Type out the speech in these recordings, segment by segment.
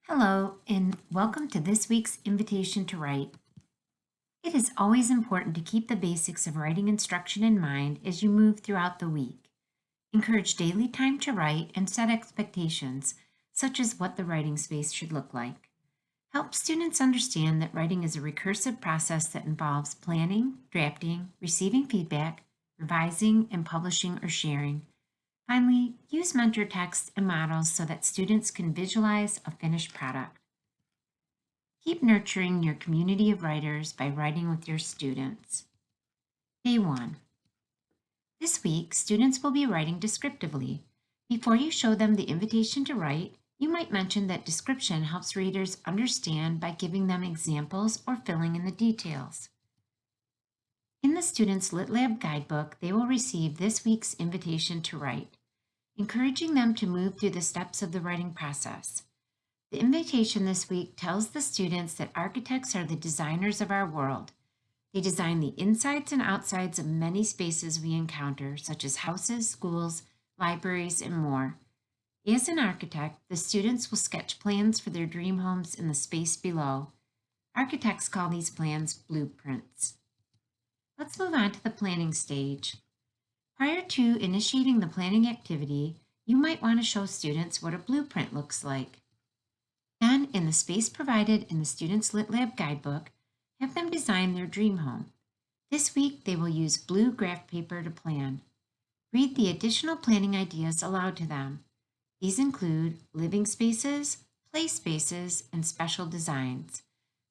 Hello, and welcome to this week's Invitation to Write. It is always important to keep the basics of writing instruction in mind as you move throughout the week. Encourage daily time to write and set expectations, such as what the writing space should look like. Help students understand that writing is a recursive process that involves planning, drafting, receiving feedback, revising, and publishing or sharing. Finally, use mentor texts and models so that students can visualize a finished product. Keep nurturing your community of writers by writing with your students. Day 1. This week, students will be writing descriptively. Before you show them the invitation to write, you might mention that description helps readers understand by giving them examples or filling in the details. In the students' Lit Lab guidebook, they will receive this week's invitation to write, encouraging them to move through the steps of the writing process. The invitation this week tells the students that architects are the designers of our world. They design the insides and outsides of many spaces we encounter, such as houses, schools, libraries, and more. As an architect, the students will sketch plans for their dream homes in the space below. Architects call these plans blueprints. Let's move on to the planning stage. Prior to initiating the planning activity, you might want to show students what a blueprint looks like. Then, in the space provided in the Students Lit Lab guidebook, have them design their dream home. This week, they will use blue graph paper to plan. Read the additional planning ideas aloud to them. These include living spaces, play spaces, and special designs.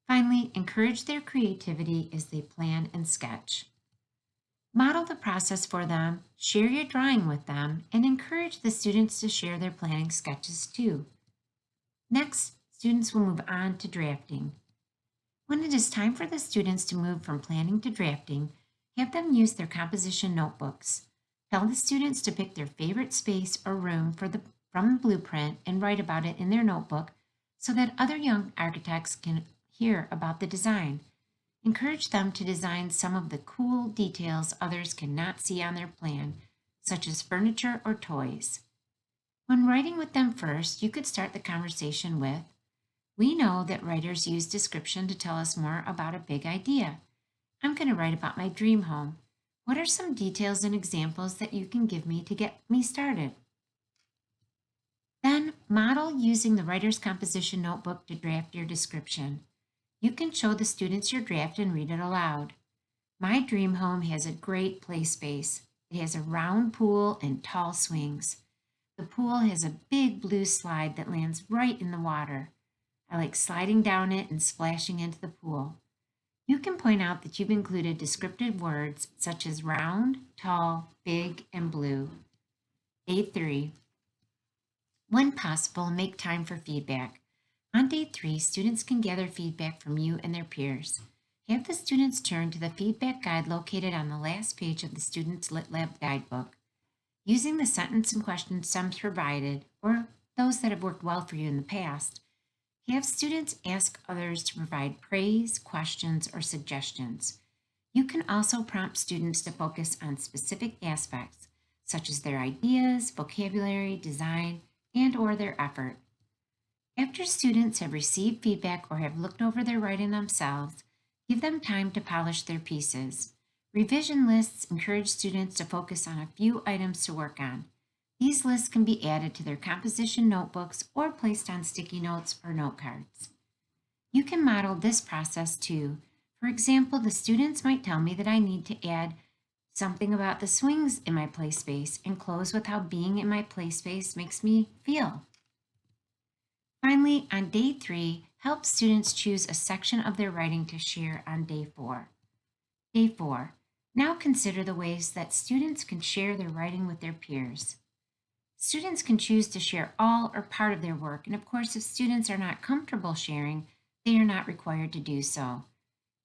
Finally, encourage their creativity as they plan and sketch. Model the process for them, share your drawing with them, and encourage the students to share their planning sketches too. Next, students will move on to drafting. When it is time for the students to move from planning to drafting, have them use their composition notebooks. Tell the students to pick their favorite space or room from the blueprint and write about it in their notebook so that other young architects can hear about the design. Encourage them to design some of the cool details others cannot see on their plan, such as furniture or toys. When writing with them first, you could start the conversation with, "We know that writers use description to tell us more about a big idea. I'm going to write about my dream home. What are some details and examples that you can give me to get me started?" Then model using the writer's composition notebook to draft your description. You can show the students your draft and read it aloud. "My dream home has a great play space. It has a round pool and tall swings. The pool has a big blue slide that lands right in the water. I like sliding down it and splashing into the pool." You can point out that you've included descriptive words such as round, tall, big, and blue. Day 3. When possible, make time for feedback. On day 3, students can gather feedback from you and their peers. Have the students turn to the feedback guide located on the last page of the Students Lit Lab guidebook. Using the sentence and question stems provided, or those that have worked well for you in the past, have students ask others to provide praise, questions, or suggestions. You can also prompt students to focus on specific aspects, such as their ideas, vocabulary, design, and or their effort. After students have received feedback or have looked over their writing themselves, give them time to polish their pieces. Revision lists encourage students to focus on a few items to work on. These lists can be added to their composition notebooks or placed on sticky notes or note cards. You can model this process too. For example, the students might tell me that I need to add something about the swings in my play space and close with how being in my play space makes me feel. Finally, on day 3, help students choose a section of their writing to share on day 4. Day 4. Now consider the ways that students can share their writing with their peers. Students can choose to share all or part of their work, and of course, if students are not comfortable sharing, they are not required to do so.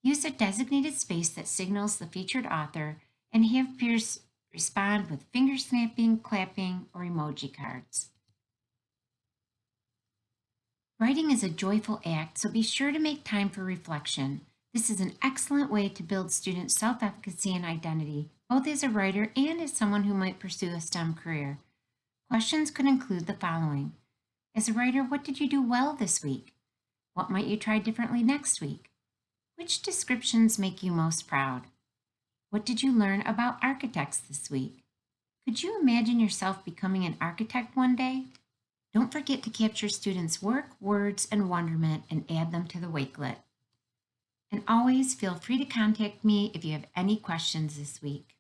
Use a designated space that signals the featured author and have peers respond with finger snapping, clapping, or emoji cards. Writing is a joyful act, so be sure to make time for reflection. This is an excellent way to build students' self-efficacy and identity, both as a writer and as someone who might pursue a STEM career. Questions could include the following. As a writer, what did you do well this week? What might you try differently next week? Which descriptions make you most proud? What did you learn about architects this week? Could you imagine yourself becoming an architect one day? Don't forget to capture students' work, words, and wonderment and add them to the Wakelet. And always feel free to contact me if you have any questions this week.